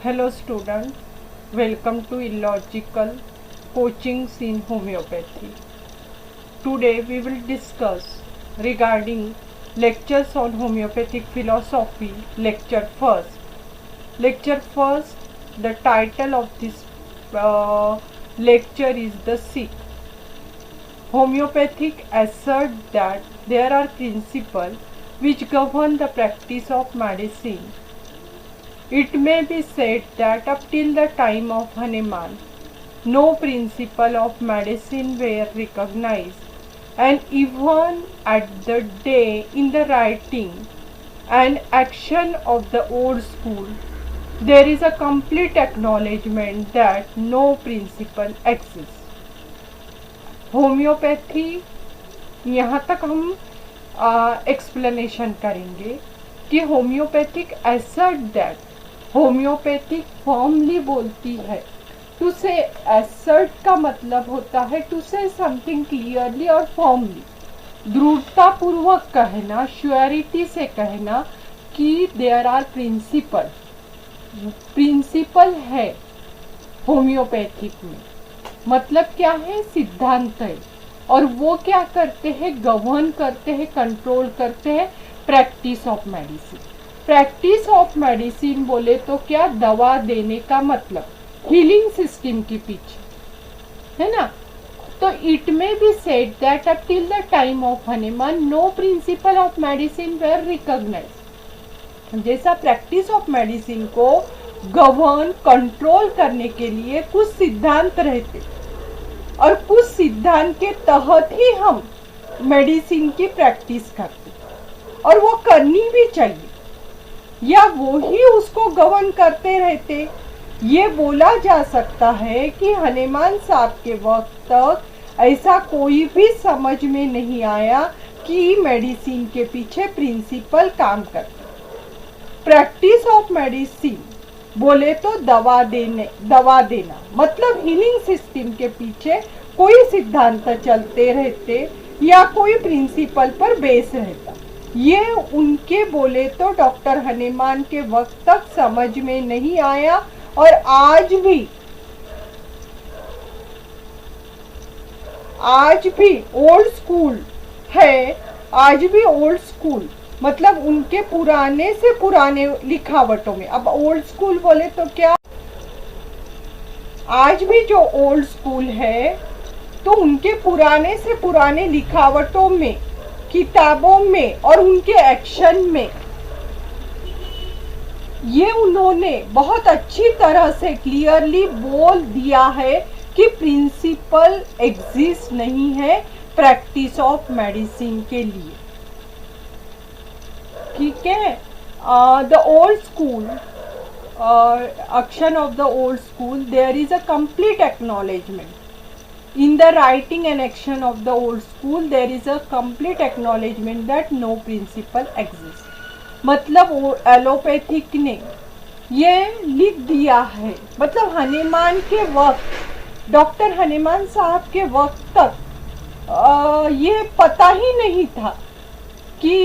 Hello student, welcome to Illogical Coachings in Homeopathy. Today we will discuss regarding lectures on homeopathic philosophy, lecture first. Lecture first, the title of this lecture is The Sick. Homeopathic assert that there are principles which govern the practice of medicine. It may be said that up till the time of Hahnemann, no principle of medicine were recognized, and even at the day in the writing and action of the old school, there is a complete acknowledgement that no principle exists. Homeopathy यहाँ तक हम explanation करेंगे कि homeopathic assert that homeopathic formally बोलती है। To से assert का मतलब होता है टू से समथिंग क्लियरली और फॉर्मली, दृढ़तापूर्वक कहना, श्योरिटी से कहना कि देयर आर प्रिंसिपल है होम्योपैथिक में। मतलब क्या है? सिद्धांत है, और वो क्या करते हैं? गवर्न करते हैं, कंट्रोल करते हैं practice of medicine. Practice of medicine बोले तो क्या? दवा देने का मतलब हीलिंग सिस्टम के पीछे, है ना। तो it may be said that up till the time of Hahnemann no principle of medicine were recognised. जैसा प्रैक्टिस ऑफ मेडिसिन को गवर्न कंट्रोल करने के लिए कुछ सिद्धांत रहते, और कुछ सिद्धांत के तहत ही हम मेडिसिन की प्रैक्टिस करते, और वो करनी भी चाहिए, या वो ही उसको गवर्न करते रहते। ये बोला जा सकता है कि हनीमैन साहब के वक्त तक ऐसा कोई भी समझ में नहीं आया कि मेडिसिन के पीछे प्रिंसिपल काम करते। प्रैक्टिस ऑफ मेडिसिन बोले तो दवा देना, मतलब हीलिंग सिस्टम के पीछे कोई सिद्धांत चलते रहते या कोई प्रिंसिपल पर बेस रहता। ये उनके बोले तो डॉक्टर हनीमैन के वक्त तक समझ में नहीं आया, और आज भी ओल्ड स्कूल है। आज भी ओल्ड स्कूल मतलब उनके पुराने से पुराने लिखावटों में। अब ओल्ड स्कूल बोले तो क्या? आज भी जो ओल्ड स्कूल है तो उनके पुराने से पुराने लिखावटों में, किताबों में और उनके एक्शन में ये उन्होंने बहुत अच्छी तरह से क्लियरली बोल दिया है कि प्रिंसिपल एग्जिस्ट नहीं है प्रैक्टिस ऑफ मेडिसिन के लिए। ठीक है। The old school, action of the old school, there is a complete acknowledgement. In the writing and action of the old school, there is a complete acknowledgement that no principle exists. मतलब allopathic ने ये लिख दिया है, मतलब Hahnemann के वक्त, doctor Hahnemann साहब के वक्त तक ये पता ही नहीं था कि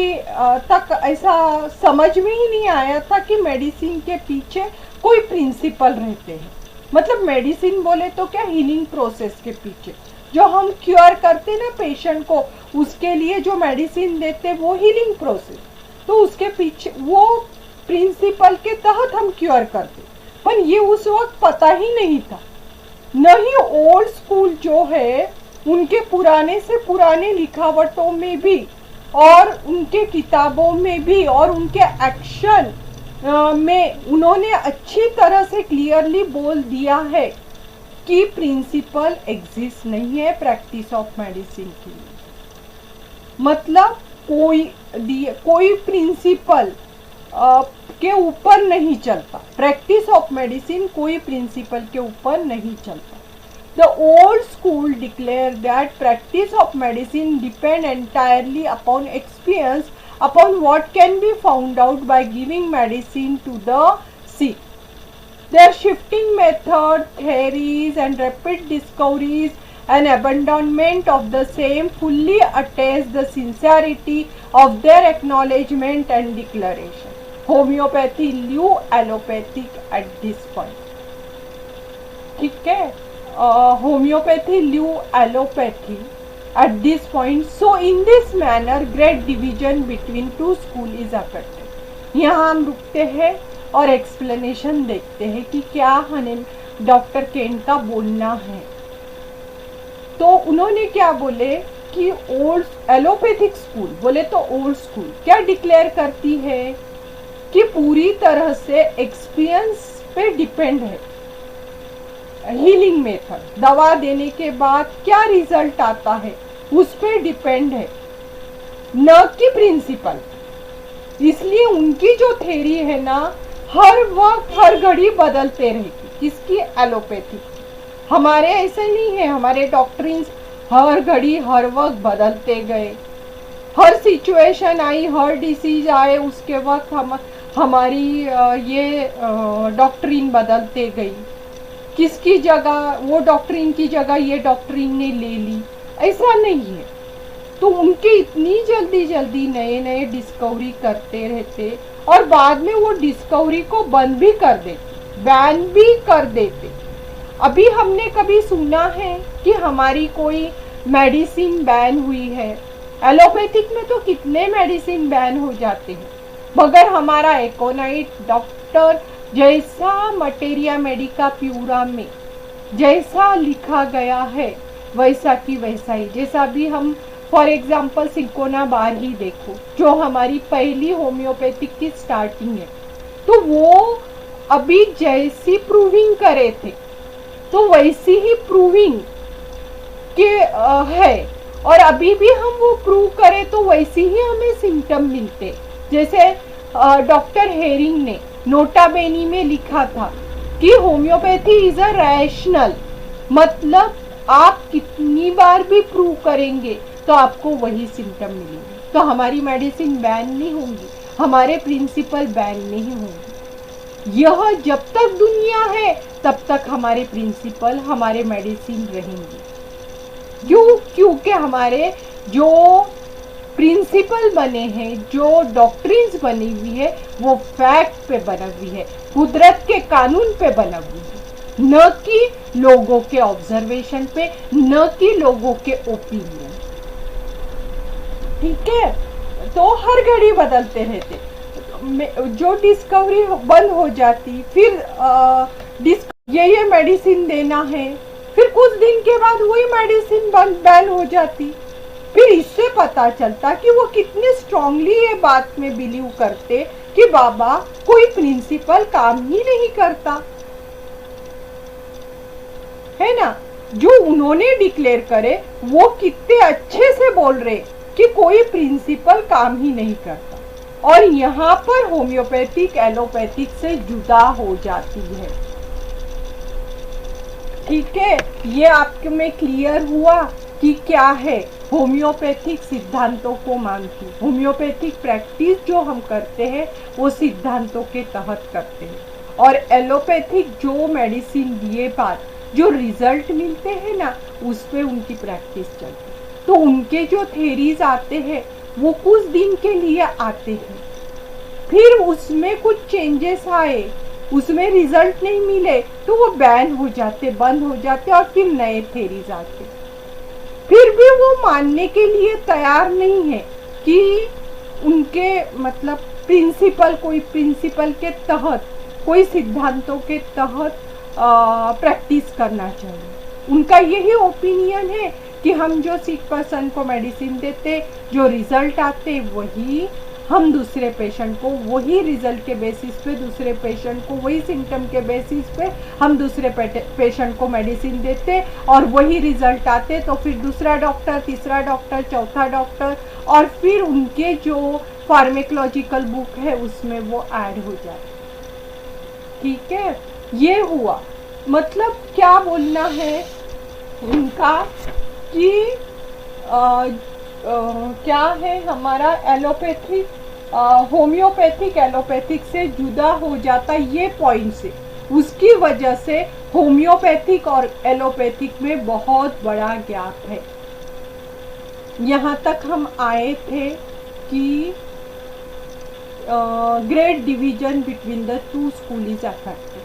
तक ऐसा समझ में ही नहीं आया था कि मेडिसिन के पीछे कोई प्रिंसिपल रहते हैं। मतलब मेडिसिन बोले तो क्या? हीलिंग प्रोसेस के पीछे जो हम क्योर करते ना पेशेंट को, उसके लिए जो मेडिसिन देते वो हीलिंग प्रोसेस, तो उसके पीछे वो प्रिंसिपल के तहत हम क्योर करते। पर ये उस वक्त पता ही नहीं था। नहीं, ओल्ड स्कूल जो है उनके पुराने से पुराने लिखावटों में भी और उनके किताबों में भी और उनके एक्शन में उन्होंने अच्छी तरह से क्लियरली बोल दिया है कि प्रिंसिपल एग्जिस्ट नहीं है प्रैक्टिस ऑफ मेडिसिन के लिए। मतलब कोई प्रिंसिपल के ऊपर नहीं चलता। प्रैक्टिस ऑफ मेडिसिन कोई प्रिंसिपल के ऊपर नहीं चलता। The old school declared that practice of medicine depend entirely upon experience, upon what can be found out by giving medicine to the sick. Their shifting method, theories and rapid discoveries and abandonment of the same fully attest the sincerity of their acknowledgement and declaration. Homeopathy lieu allopathic at this point. ठीक है, homeopathy lieu allopathy at this point. So in this manner great division between two school is affected. यहाँ हम रुकते हैं और explanation देखते हैं कि क्या हमें डॉक्टर केन का बोलना है. तो उन्होंने क्या बोले कि ओल्ड एलोपैथिक स्कूल, बोले तो ओल्ड स्कूल क्या डिक्लेयर करती है कि पूरी तरह से एक्सपीरियंस पे डिपेंड है. हीलिंग मेथड, दवा देने के बाद क्या रिजल्ट आता है उस पर डिपेंड है, न कि प्रिंसिपल. इसलिए उनकी जो थ्योरी है ना, हर वक्त हर घड़ी बदलते रहेगी. किसकी? एलोपैथी. हमारे ऐसे नहीं है, हमारे डॉक्ट्रिन्स हर घड़ी हर वक्त बदलते गए. हर सिचुएशन आई, हर डिसीज आए, उसके वक्त हमारी ये डॉक्ट्रिन बदलते गई. किसकी जगह वो डॉक्ट्रिन की जगह ये डॉक्ट्रिन ने ले ली, ऐसा नहीं है. तो उनके इतनी जल्दी जल्दी नए नए डिस्कवरी करते रहते और बाद में वो डिस्कवरी को बंद भी कर देते, बैन भी कर देते. अभी हमने कभी सुना है कि हमारी कोई मेडिसिन बैन हुई है? एलोपैथिक में तो कितने मेडिसिन बैन हो जाते हैं, मगर हमारा एकोनाइट डॉक्टर जैसा मटेरिया मेडिका प्यूरा में जैसा लिखा गया है वैसा की वैसा ही. जैसा भी हम फॉर एग्जाम्पल सिंकोना बार ही देखो, जो हमारी पहली होम्योपैथिक की स्टार्टिंग है, तो वो अभी जैसी प्रूविंग करे थे तो वैसी ही प्रूविंग के है, और अभी भी हम वो प्रूव करें तो वैसी ही हमें सिम्टम मिलते. जैसे डॉक्टर हेरिंग ने नोटा बेनी में लिखा था कि होम्योपैथी इज अ रैशनल, मतलब आप कितनी बार भी प्रूव करेंगे तो आपको वही सिम्टम मिलेंगे. तो हमारी मेडिसिन बैन नहीं होंगी, हमारे प्रिंसिपल बैन नहीं होंगे. यह जब तक दुनिया है तब तक हमारे प्रिंसिपल, हमारे मेडिसिन रहेंगे. क्यों? क्योंकि हमारे जो प्रिंसिपल बने हैं, जो डॉक्ट्रिन्स बनी हुई है, वो फैक्ट पे बनी हुई है, कुदरत के कानून पे बनी हुई है, न कि लोगों के ऑब्जर्वेशन पे, न कि लोगों के ओपिनियन. ठीक है, तो हर घड़ी बदलते रहते. जो डिस्कवरी बंद हो जाती, फिर ये मेडिसिन देना है, फिर कुछ दिन के बाद वही मेडिसिन बैन हो जाती. फिर इससे पता चलता कि वो कितने स्ट्रांगली ये बात में बिलीव करते कि बाबा कोई प्रिंसिपल काम ही नहीं करता है ना. जो उन्होंने डिक्लेयर करे वो कितने अच्छे से बोल रहे कि कोई प्रिंसिपल काम ही नहीं करता, और यहाँ पर होम्योपैथिक एलोपैथिक से जुदा हो जाती है. ठीक है, ये आपके में क्लियर हुआ कि क्या है होम्योपैथिक सिद्धांतों को मानती. होम्योपैथिक प्रैक्टिस जो हम करते हैं वो सिद्धांतों के तहत करते हैं, और एलोपैथिक जो मेडिसिन दिए बाद जो रिजल्ट मिलते हैं ना, उस पे उनकी प्रैक्टिस चलती. तो उनके जो थेरीज आते हैं वो कुछ दिन के लिए आते हैं, फिर उसमें कुछ चेंजेस आए, उसमें रिजल्ट नहीं मिले तो वो बैन हो जाते, बंद हो जाते, और फिर नए थेरीज आते. फिर भी वो मानने के लिए तैयार नहीं है कि उनके मतलब प्रिंसिपल, कोई प्रिंसिपल के तहत, कोई सिद्धांतों के तहत प्रैक्टिस करना चाहिए. उनका यही ओपिनियन है कि हम जो सिक पर्सन को मेडिसिन देते, जो रिजल्ट आते, वही हम दूसरे पेशेंट को वही रिजल्ट के बेसिस पे, दूसरे पेशेंट को वही सिम्टम के बेसिस पे हम दूसरे पेशेंट को मेडिसिन देते, और वही रिजल्ट आते. तो फिर दूसरा डॉक्टर, तीसरा डॉक्टर, चौथा डॉक्टर, और फिर उनके जो फार्मेकोलॉजिकल बुक है उसमें वो ऐड हो जाए. ठीक है, ये हुआ. मतलब क्या बोलना है उनका कि क्या है, हमारा एलोपैथिक होम्योपैथिक एलोपैथिक से जुदा हो जाता ये पॉइंट से. उसकी वजह से होम्योपैथिक और एलोपैथिक में बहुत बड़ा गैप है. यहाँ तक हम आए थे कि great division between the two school is affected.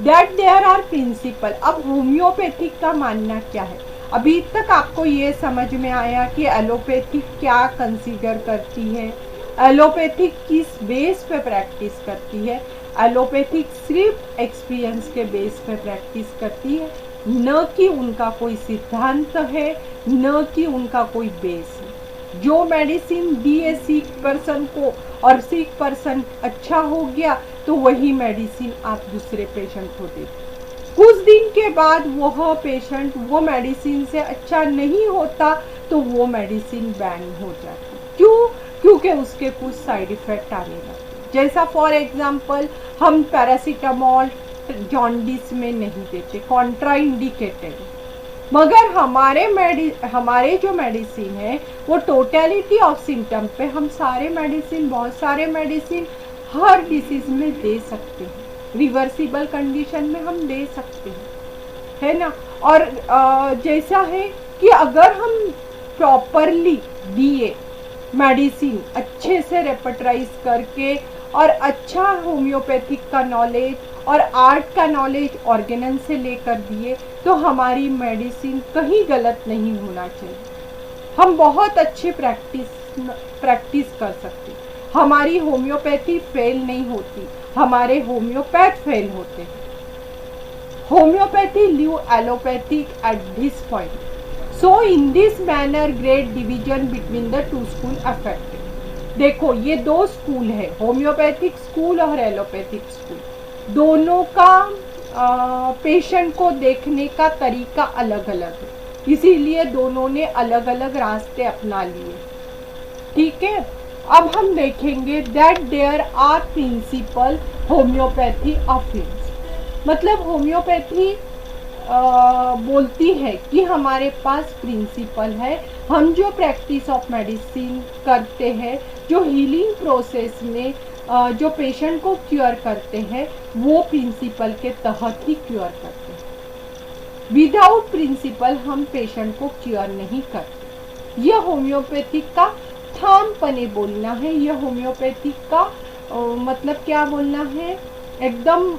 That there are principle. अब होम्योपैथिक का मानना क्या है? अभी तक आपको ये समझ में आया कि एलोपैथिक क्या कंसीडर करती है, एलोपैथिक किस बेस पे प्रैक्टिस करती है. एलोपैथिक सिर्फ एक्सपीरियंस के बेस पे प्रैक्टिस करती है, न कि उनका कोई सिद्धांत है, न कि उनका कोई बेस है. जो मेडिसिन दिए सिक पर्सन को और सिक पर्सन अच्छा हो गया तो वही मेडिसिन आप दूसरे पेशेंट को दें. कुछ दिन के बाद वह पेशेंट वो मेडिसिन से अच्छा नहीं होता तो वो मेडिसिन बैन हो जाती. क्यों? क्योंकि उसके कुछ साइड इफ़ेक्ट आने लगते. जैसा फॉर एग्जांपल हम पैरासीटामोल जॉन्डिस में नहीं देते, कॉन्ट्रा इंडिकेटेड. मगर हमारे जो मेडिसिन है वो टोटलिटी ऑफ सिम्टम पे हम बहुत सारे मेडिसिन हर डिसीज में दे सकते हैं. रिवर्सिबल कंडीशन में हम दे सकते हैं, है ना. और जैसा है कि अगर हम प्रॉपरली दिए मेडिसिन अच्छे से रेपर्टराइज करके और अच्छा होम्योपैथिक का नॉलेज और आर्ट का नॉलेज ऑर्गेनन से लेकर दिए तो हमारी मेडिसिन कहीं गलत नहीं होना चाहिए. हम बहुत अच्छे प्रैक्टिस कर सकते. हमारी होम्योपैथी फेल नहीं होती, हमारे होम्योपैथ फेल होते हैं. Homeopathy leave allopathic at this point. So in this manner great division between the two school affected. देखो ये दो स्कूल है, होम्योपैथिक स्कूल और एलोपैथिक स्कूल. दोनों का पेशेंट को देखने का तरीका अलग अलग है, इसीलिए दोनों ने अलग अलग रास्ते अपना लिए. ठीक है. अब हम देखेंगे that there are principle homeopathy affairs. मतलब होम्योपैथी बोलती है कि हमारे पास प्रिंसिपल है. हम जो प्रैक्टिस ऑफ मेडिसिन करते हैं, जो हीलिंग प्रोसेस में जो पेशेंट को क्योर करते हैं, वो प्रिंसिपल के तहत ही क्योर करते हैं. विदाउट प्रिंसिपल हम पेशेंट को क्योर नहीं करते. यह होम्योपैथिक का ठामपने बोलना है. यह होम्योपैथिक का मतलब क्या बोलना है, एकदम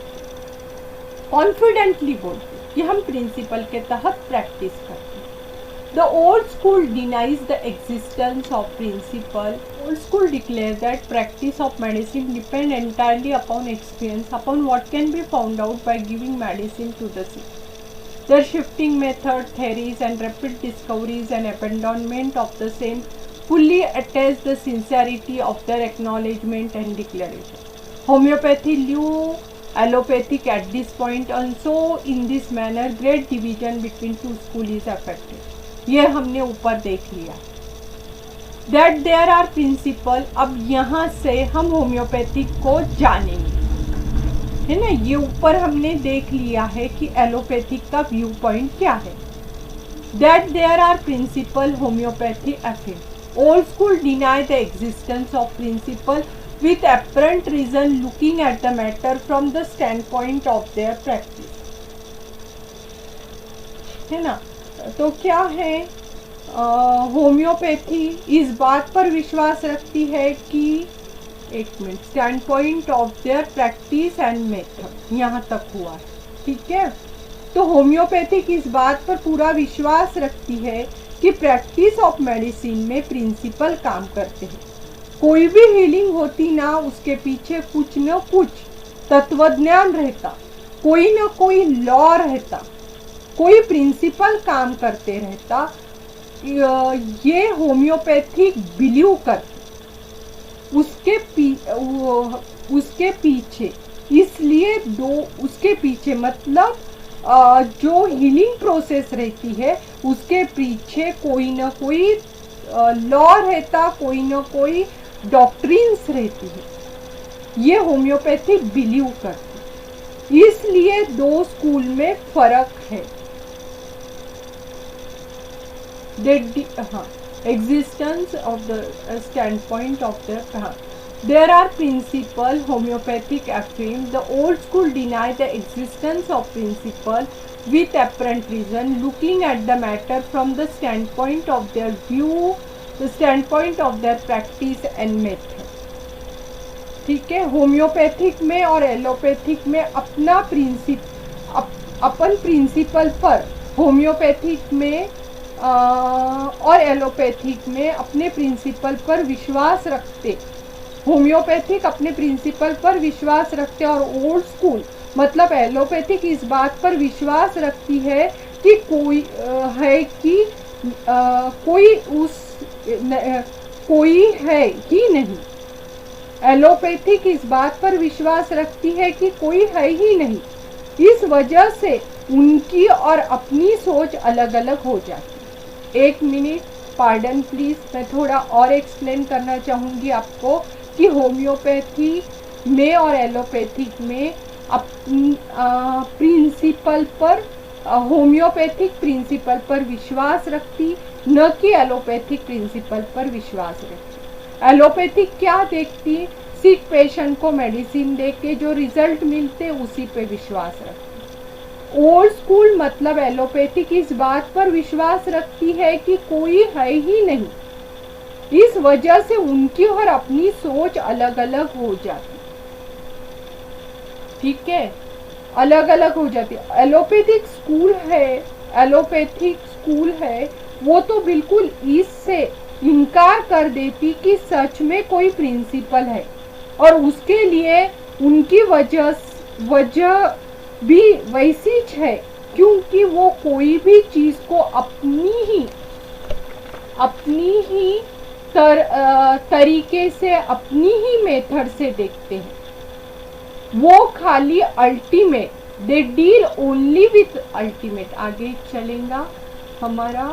कॉन्फिडेंटली बोलते कि हम प्रिंसिपल के तहत प्रैक्टिस करते हैं. The old school denies the existence of principle. Old school declares that practice of medicine depends entirely upon experience, upon what can be found out by giving medicine to the sick. Their shifting method, theories, and rapid discoveries and abandonment of the same fully attest the sincerity of their acknowledgement and declaration. Homeopathy leave allopathic at this point. Also, in this manner, great division between two schools is affected. ये हमने ऊपर देख लिया. That there are principle. अब यहाँ से हम homeopathic को जानेंगे, है ना. ये ऊपर हमने देख लिया है कि एलोपैथिक का व्यू पॉइंट क्या है. That there are principle homeopathy affair. Old school deny the existence of principle with apparent reason, looking at the matter from the standpoint of their practice. है ना. तो क्या है, होम्योपैथी इस बात पर विश्वास रखती है कि stand point of their practice and method. यहाँ तक हुआ है. ठीक है. तो होम्योपैथिक इस बात पर पूरा विश्वास रखती है कि प्रैक्टिस ऑफ मेडिसिन में प्रिंसिपल काम करते हैं. कोई भी हीलिंग होती ना, उसके पीछे कुछ न कुछ तत्वज्ञान रहता, कोई न कोई लॉ रहता, कोई प्रिंसिपल काम करते रहता. ये होम्योपैथिक बिलीव करती उसके पीछे. इसलिए उसके पीछे मतलब जो हीलिंग प्रोसेस रहती है उसके पीछे कोई न कोई लॉ रहता, कोई न कोई डॉक्ट्रिन्स रहती है. ये होम्योपैथिक बिलीव करती. इसलिए दो स्कूल में फर्क है. Existence of the standpoint of the there are principle homeopathic affirm. The old school deny the existence of principle with apparent reason, looking at the matter from the standpoint of their view, the standpoint of their practice and method. ठीक है, homeopathic में और allopathic में अपना अपन principal पर, homeopathic में और allopathic में अपने प्रिंसिपल पर विश्वास रखते। होम्योपैथिक अपने प्रिंसिपल पर विश्वास रखते और ओल्ड स्कूल मतलब एलोपैथिक इस बात पर विश्वास रखती है कि कोई कोई है ही नहीं। एलोपैथिक इस बात पर विश्वास रखती है कि कोई है ही नहीं, इस वजह से उनकी और अपनी सोच अलग अलग हो जाती है। 1 मिनट, पार्डन प्लीज, मैं थोड़ा और एक्सप्लेन करना चाहूँगी आपको कि होम्योपैथी में और एलोपैथिक में प्रिंसिपल पर, होम्योपैथिक प्रिंसिपल पर विश्वास रखती, न कि एलोपैथिक प्रिंसिपल पर विश्वास रखती। एलोपैथिक क्या देखती, सिक पेशेंट को मेडिसिन दे के जो रिजल्ट मिलते उसी पे विश्वास रखती। ओल्ड स्कूल मतलब एलोपैथिक इस बात पर विश्वास रखती है कि कोई है ही नहीं, इस वजह से उनकी और अपनी सोच अलग अलग हो जाती। ठीक है, अलग अलग हो जाती। एलोपैथिक स्कूल है वो तो बिल्कुल इससे इनकार कर देती कि सच में कोई प्रिंसिपल है, और उसके लिए उनकी वजह भी वैसी है क्योंकि वो कोई भी चीज को अपनी ही तरीके से, अपनी ही मेथड से देखते हैं। वो खाली ultimate, they deal only with ultimate. आगे चलेगा हमारा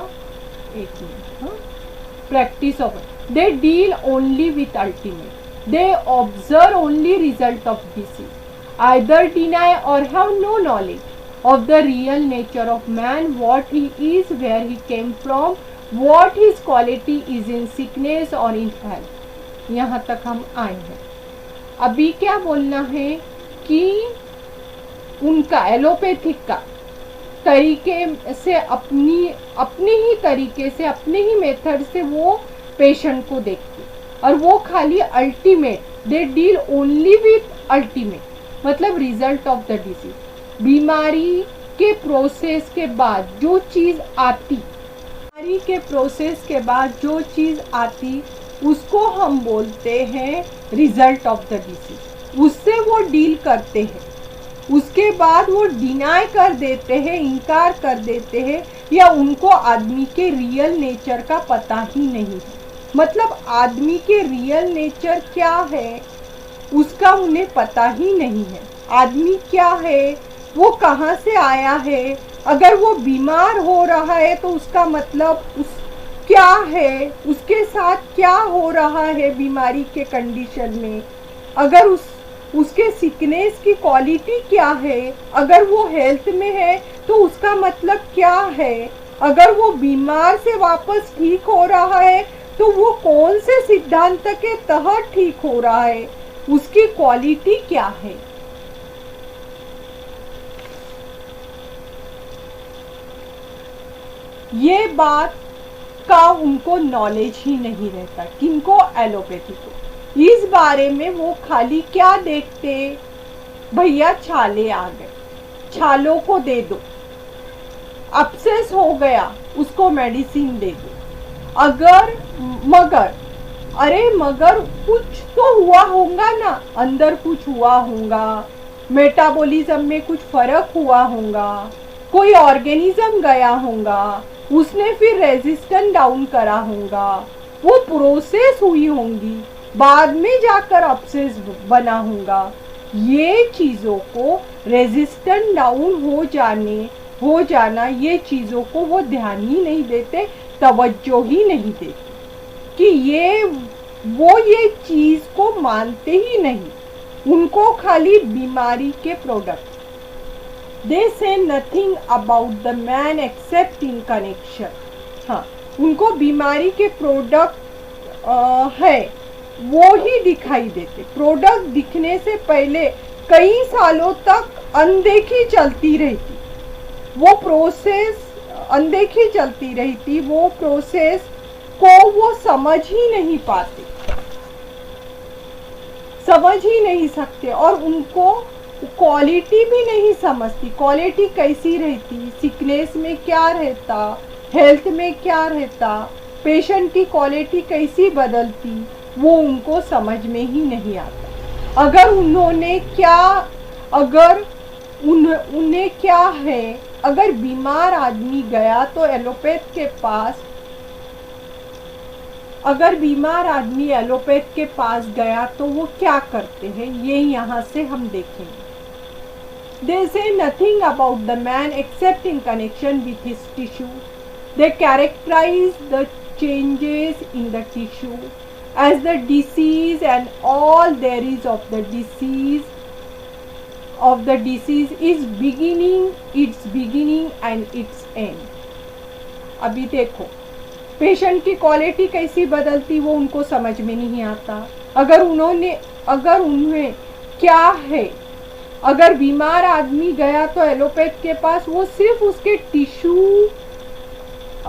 1 minute, practice of, they deal only with ultimate, they observe only result of disease, either deny और have no knowledge of the real nature of man, what he is, where he came from, what his quality is in sickness or in health। यहाँ तक हम आए हैं। अभी क्या बोलना है कि उनका एलोपैथिक का तरीके से, अपने ही तरीके से, अपने ही मेथड से वो पेशेंट को देखती, और वो खाली ultimate, they deal only with ultimate मतलब रिजल्ट ऑफ द डिजीज। बीमारी के प्रोसेस के बाद जो चीज़ आती, उसको हम बोलते हैं रिजल्ट ऑफ द डिसीज। उससे वो डील करते हैं, उसके बाद वो डिनाई कर देते हैं, इनकार कर देते हैं, या उनको आदमी के रियल नेचर का पता ही नहीं है। मतलब आदमी के रियल नेचर क्या है उसका उन्हें पता ही नहीं है। आदमी क्या है, वो कहाँ से आया है, अगर वो बीमार हो रहा है तो उसका मतलब क्या है, उसके साथ क्या हो रहा है बीमारी के कंडीशन में, अगर उसके सिकनेस की क्वालिटी क्या है, अगर वो हेल्थ में है तो उसका मतलब क्या है, अगर वो बीमार से वापस ठीक हो रहा है तो वो कौन से सिद्धांत के तहत ठीक हो रहा है, उसकी क्वालिटी क्या है। ये बात का उनको नॉलेज ही नहीं रहता, किनको, एलोपैथी को। इस बारे में वो खाली क्या देखते, भैया छाले आ गए, छालों को दे दो, अपसेस हो गया उसको मेडिसिन दे दो। मगर कुछ तो हुआ होगा ना, अंदर कुछ हुआ होगा, मेटाबॉलिज्म में कुछ फर्क हुआ होगा, कोई ऑर्गेनिज्म गया होगा, उसने फिर रेजिस्टेंस डाउन करा होगा, वो प्रोसेस हुई होंगी, बाद में जाकर अपसेस बना होगा। ये चीज़ों को रेजिस्टेंस डाउन हो जाना ये चीज़ों को वो ध्यान ही नहीं देते, तवज्जो ही नहीं देते कि ये चीज़ को मानते ही नहीं। उनको खाली बीमारी के product, they say nothing about the man except in connection। हाँ, उनको बीमारी के प्रोडक्ट है वो ही दिखाई देते। प्रोडक्ट दिखने से पहले कई सालों तक अनदेखी चलती रहती, वो प्रोसेस को वो समझ ही नहीं पाते। समझ ही नहीं सकते और उनको क्वालिटी भी नहीं समझती। क्वालिटी कैसी रहती, सिकनेस में क्या रहता, हेल्थ में क्या रहता, पेशेंट की क्वालिटी कैसी बदलती, वो उनको समझ में ही नहीं आता। अगर उन्होंने क्या, अगर उन्हें क्या है, अगर बीमार आदमी गया तो एलोपैथ के पास, अगर बीमार आदमी एलोपैथ के पास गया तो वो क्या करते हैं, ये यहाँ से हम देखेंगे। They say nothing about the man except in connection with his tissue. They characterize the changes in the tissue as the disease, and all there is of the disease is beginning, its beginning and its end. अभी देखो, patient की quality कैसी बदलती वो उनको समझ में नहीं आता। अगर उन्हें क्या है, अगर बीमार आदमी गया तो एलोपैथ के पास, वो सिर्फ उसके टिश्यू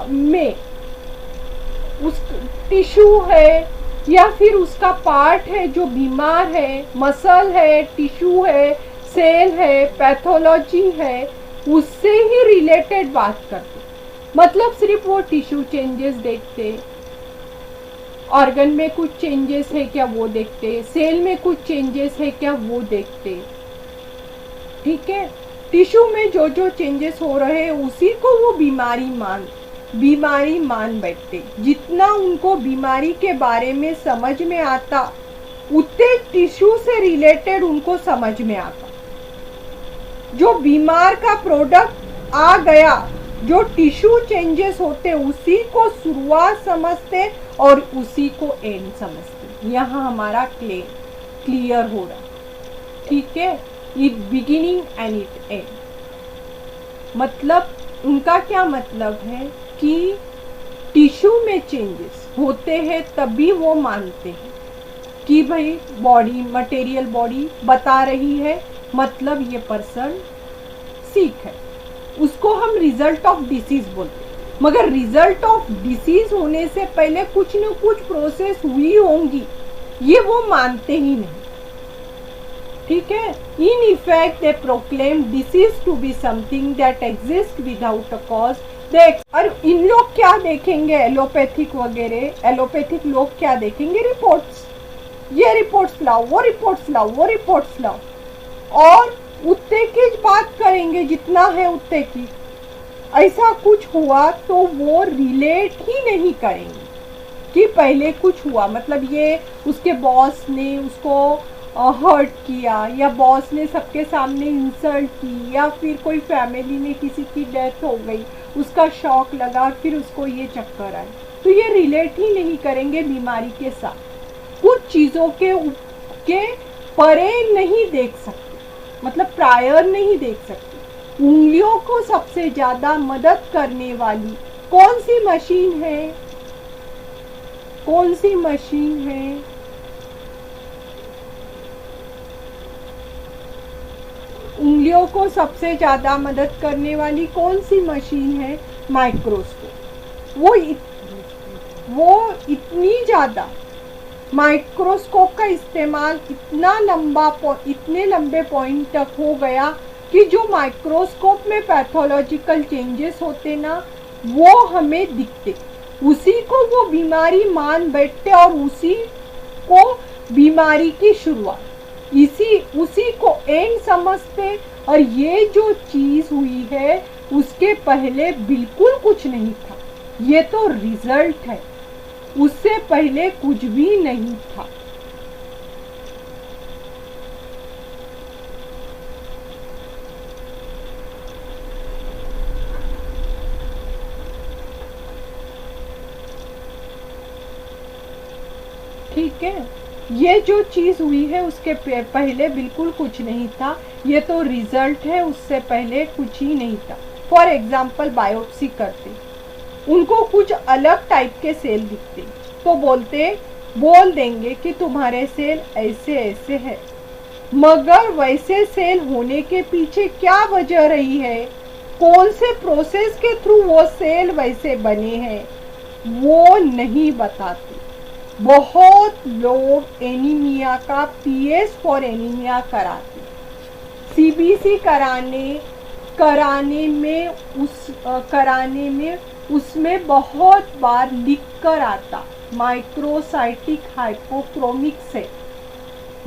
में, उस टिश्यू है या फिर उसका पार्ट है जो बीमार है, मसल है, टिश्यू है, सेल है, पैथोलॉजी है, उससे ही रिलेटेड बात करते। मतलब सिर्फ वो टिश्यू चेंजेस देखते, ऑर्गन में कुछ चेंजेस है क्या वो देखते, सेल में कुछ चेंजेस है क्या वो देखते। ठीक है, टिश्यू में जो जो चेंजेस हो रहे हैं उसी को वो बीमारी मान बैठते। जितना उनको बीमारी के बारे में समझ में आता उतने टिश्यू से रिलेटेड उनको समझ में आता। जो बीमार का प्रोडक्ट आ गया, जो टिश्यू चेंजेस होते उसी को शुरुआत समझते और उसी को एंड समझते। यहाँ हमारा क्लियर हो रहा। ठीक है, it beginning and it and. मतलब उनका क्या मतलब है कि टिश्यू में चेंजेस होते हैं तभी वो मानते हैं कि भाई बॉडी, मटेरियल बॉडी बता रही है, मतलब ये पर्सन सिक है। उसको हम रिजल्ट ऑफ डिसीज बोलते हैं। मगर रिजल्ट ऑफ डिसीज होने से पहले कुछ न कुछ प्रोसेस हुई होंगी, ये वो मानते ही नहीं। ठीक है, in effect they proclaim disease to be something that exist without a cause. और इन लोग क्या देखेंगे, एलोपैथिक वगैरह, एलोपैथिक लोग क्या देखेंगे, रिपोर्ट्स, ये रिपोर्ट्स लाओ, वो रिपोर्ट्स लाओ, वो रिपोर्ट्स लाओ, और उतने की बात करेंगे जितना है उतने की। ऐसा कुछ हुआ तो वो रिलेट ही नहीं करेंगे कि पहले कुछ हुआ, मतलब ये उसके बॉस ने उसको हर्ट किया, या बॉस ने सबके सामने इंसल्ट की, या फिर कोई फैमिली में किसी की डेथ हो गई, उसका शॉक लगा, फिर उसको ये चक्कर आए, तो ये रिलेट ही नहीं करेंगे बीमारी के साथ। कुछ चीज़ों के परे नहीं देख सकते, मतलब प्रायर नहीं देख सकते। उंगलियों को सबसे ज़्यादा मदद करने वाली कौन सी मशीन है, कौन सी मशीन है, उंगलियों को सबसे ज़्यादा मदद करने वाली कौन सी मशीन है, माइक्रोस्कोप। वो इतनी ज़्यादा, माइक्रोस्कोप का इस्तेमाल इतने लंबे पॉइंट तक हो गया कि जो माइक्रोस्कोप में पैथोलॉजिकल चेंजेस होते ना, वो हमें दिखते, उसी को वो बीमारी मान बैठते और उसी को बीमारी की शुरुआत, उसी को एंड समझते। और ये जो चीज़ हुई है उसके पहले बिल्कुल कुछ नहीं था, ये तो रिजल्ट है, उससे पहले कुछ भी नहीं था। ठीक है, ये जो चीज़ हुई है उसके पहले बिल्कुल कुछ नहीं था, ये तो रिजल्ट है, उससे पहले कुछ ही नहीं था। फॉर एग्जाम्पल बायोप्सी करते, उनको कुछ अलग टाइप के सेल दिखते तो बोल देंगे कि तुम्हारे सेल ऐसे ऐसे है, मगर वैसे सेल होने के पीछे क्या वजह रही है, कौन से प्रोसेस के थ्रू वो सेल वैसे बने हैं, वो नहीं बताते। बहुत लोग एनीमिया का पीएस फॉर एनीमिया कराते, सीबीसी कराने में उसमें बहुत बार लिख कर आता माइक्रोसाइटिक हाइपोक्रोमिक से,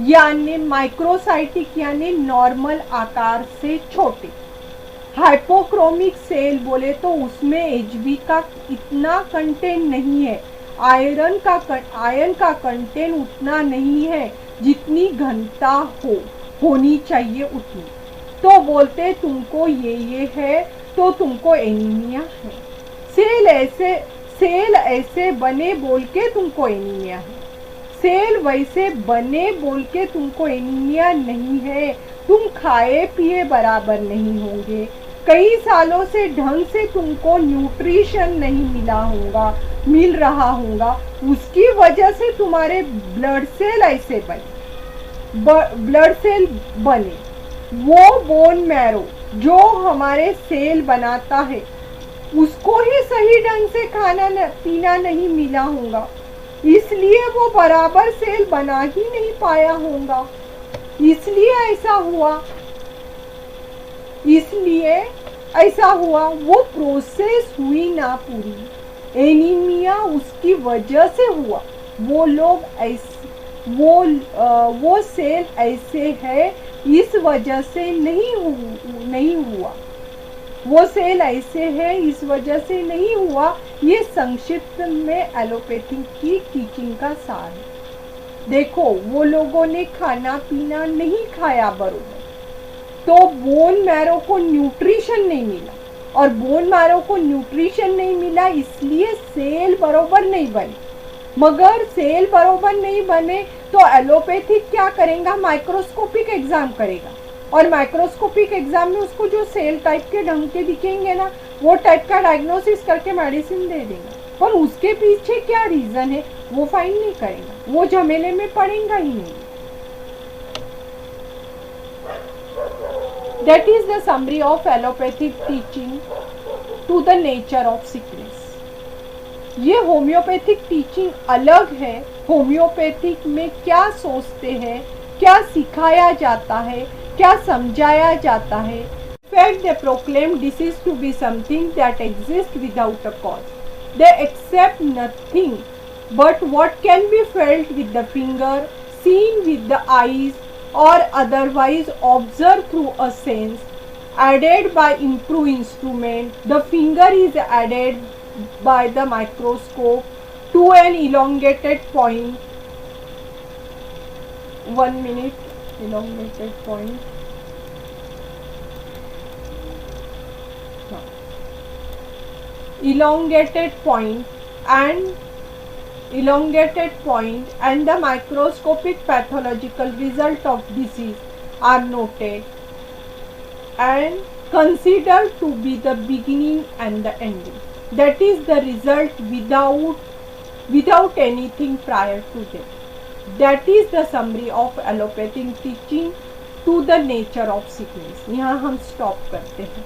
यानी माइक्रोसाइटिक यानी नॉर्मल आकार से छोटे, हाइपोक्रोमिक सेल बोले तो उसमें एचबी का इतना कंटेंट नहीं है, आयरन का कंटेंट उतना नहीं है जितनी घनता होनी चाहिए उतनी, तो बोलते तुमको ये है तो तुमको एनीमिया है। सेल ऐसे बने बोल के तुमको एनीमिया है, सेल वैसे बने बोल के तुमको एनीमिया नहीं है। तुम खाए पिए बराबर नहीं होंगे, कई सालों से ढंग से तुमको न्यूट्रिशन नहीं मिल रहा होगा, उसकी वजह से तुम्हारे ब्लड सेल ऐसे बने। वो बोन मैरो जो हमारे सेल बनाता है उसको ही सही ढंग से खाना पीना नहीं मिला होगा, इसलिए वो बराबर सेल बना ही नहीं पाया होगा, इसलिए ऐसा हुआ, वो प्रोसेस हुई ना पूरी, एनीमिया उसकी वजह से हुआ। वो सेल ऐसे है इस वजह से नहीं हुआ, वो सेल ऐसे है इस वजह से नहीं हुआ। ये संक्षिप्त में एलोपैथी की टीचिंग का सार है। देखो वो लोगों ने खाना पीना नहीं खाया बरोबर, तो बोन मैरो को न्यूट्रिशन नहीं मिला, और बोन मैरो को न्यूट्रिशन नहीं मिला इसलिए सेल बरोबर नहीं बने। मगर सेल बरोबर नहीं बने तो एलोपैथिक क्या करेगा, माइक्रोस्कोपिक एग्जाम करेगा, और माइक्रोस्कोपिक एग्जाम में उसको जो सेल टाइप के ढंग के दिखेंगे ना, वो टाइप का डायग्नोसिस करके मेडिसिन दे देगा, पर उसके पीछे क्या रीजन है वो फाइंड नहीं करेगा, वो झमेले में पड़ेगा ही नहीं। That is the summary of allopathic teaching to the nature of sickness. ये होम्योपैथिक टीचिंग अलग है, होम्योपैथिक में क्या सोचते हैं, क्या सिखाया जाता है, क्या समझाया जाता है। In fact, they proclaim disease to be something that exists without a cause. They accept nothing but what can be felt with the finger, seen with the eyes, or otherwise observed through a sense, added by improved instrument. The finger is added by the microscope to an elongated point. 1 minute, elongated point. Elongated point and the microscopic pathological result of disease are noted and considered to be the beginning and the ending. That is the result without anything prior to them. That is the summary of allopathic teaching to the nature of sickness. यहाँ हम stop करते हैं।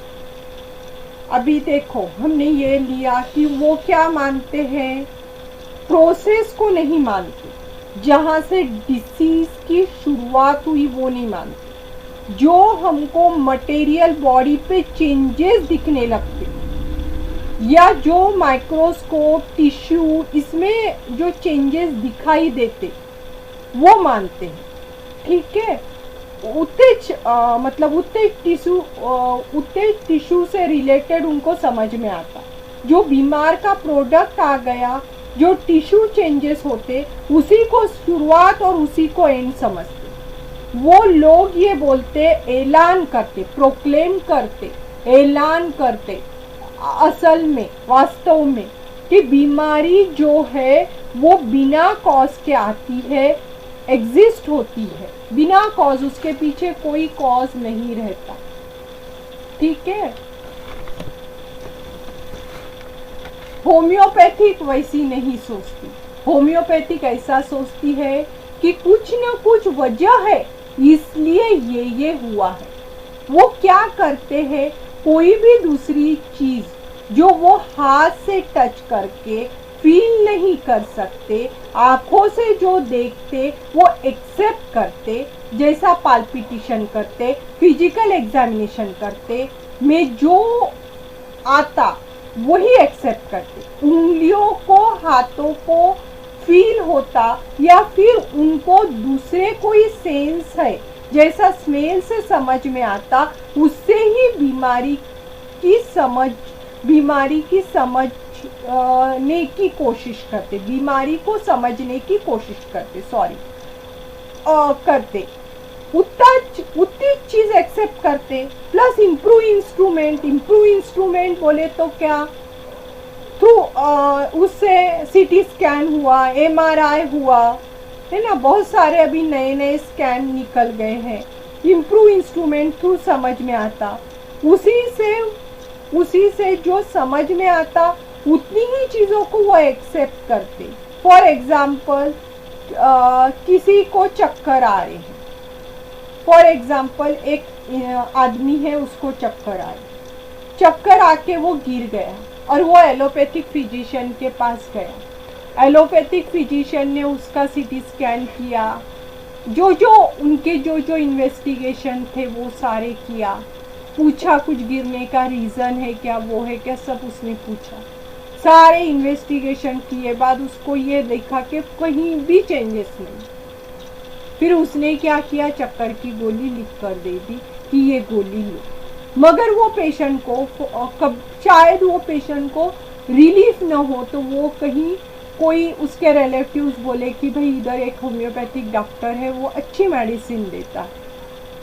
अभी देखो हमने ये लिया कि वो क्या मानते हैं, प्रोसेस को नहीं मानते, जहाँ से डिसीज की शुरुआत हुई वो नहीं मानते, जो हमको मटेरियल बॉडी पे चेंजेस दिखने लगते या जो माइक्रोस्कोप टिश्यू इसमें जो चेंजेस दिखाई देते वो मानते हैं। ठीक है, उत्तेज टिश्यू से रिलेटेड उनको समझ में आता, जो बीमार का प्रोडक्ट आ गया, जो टिश्यू चेंजेस होते उसी को शुरुआत और उसी को एंड समझते। वो लोग ये बोलते, ऐलान करते, प्रोक्लेम करते, ऐलान करते असल में वास्तव में कि बीमारी जो है वो बिना कॉज के आती है, एग्जिस्ट होती है बिना कॉज, उसके पीछे कोई कॉज नहीं रहता। ठीक है, होम्योपैथिक वैसी नहीं सोचती। होम्योपैथिक ऐसा सोचती है कि कुछ न कुछ वजह है इसलिए ये हुआ है। वो क्या करते हैं, कोई भी दूसरी चीज जो वो हाथ से टच करके फील नहीं कर सकते, आंखों से जो देखते वो एक्सेप्ट करते, जैसा पाल्पिटेशन करते, फिजिकल एग्जामिनेशन करते, में जो आता वही एक्सेप्ट करते। उंगलियों को, हाथों को फील होता या फिर उनको दूसरे कोई सेंस है जैसा स्मेल से समझ में आता, उससे ही बीमारी की समझने की कोशिश करते, बीमारी को समझने की कोशिश करते, करते उतनी चीज एक्सेप्ट करते। प्लस इम्प्रूव इंस्ट्रूमेंट बोले तो क्या, तो उससे सीटी स्कैन हुआ, एमआरआई हुआ, है ना, बहुत सारे अभी नए नए स्कैन निकल गए हैं। इम्प्रूव इंस्ट्रूमेंट थ्रू समझ में आता, उसी से जो समझ में आता उतनी ही चीज़ों को वो एक्सेप्ट करते। फॉर एग्जाम्पल किसी को चक्कर आ रहे हैं, फॉर एग्जाम्पल एक आदमी है, उसको चक्कर आए, चक्कर आके वो गिर गया और वो एलोपैथिक फिजिशियन के पास गया। एलोपैथिक फिजिशियन ने उसका सीटी स्कैन किया, उनके जो इन्वेस्टिगेशन थे वो सारे किया, पूछा कुछ गिरने का रीज़न है क्या, वो है क्या, सब उसने पूछा। सारे इन्वेस्टिगेशन किए बाद उसको ये देखा कि कहीं भी चेंजेस नहीं। फिर उसने क्या किया, चक्कर की गोली लिख कर दे दी कि ये गोली लो। मगर वो पेशेंट को शायद वो पेशेंट को रिलीफ न हो, तो वो कहीं कोई उसके रिलेटिव्स बोले कि भाई इधर एक होम्योपैथिक डॉक्टर है, वो अच्छी मेडिसिन देता है,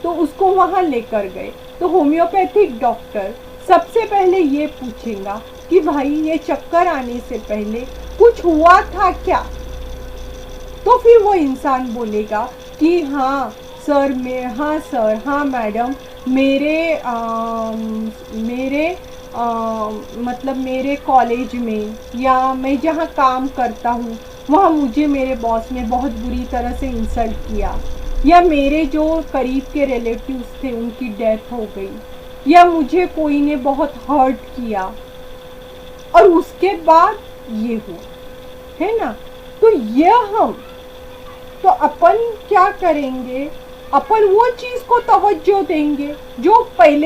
तो उसको वहाँ लेकर गए। तो होम्योपैथिक डॉक्टर सबसे पहले ये पूछेगा कि भाई ये चक्कर आने से पहले कुछ हुआ था क्या। तो फिर वो इंसान बोलेगा कि हाँ सर, हाँ मैडम, मतलब मेरे कॉलेज में या मैं जहाँ काम करता हूँ वहाँ मुझे मेरे बॉस ने बहुत बुरी तरह से इंसल्ट किया, या मेरे जो करीब के रिलेटिव्स थे उनकी डेथ हो गई, या मुझे कोई ने बहुत हर्ट किया, और उसके बाद ये हुआ, है ना। तो अपन क्या करेंगे, अपन वो चीज़ को तवज्जो देंगे जो पहले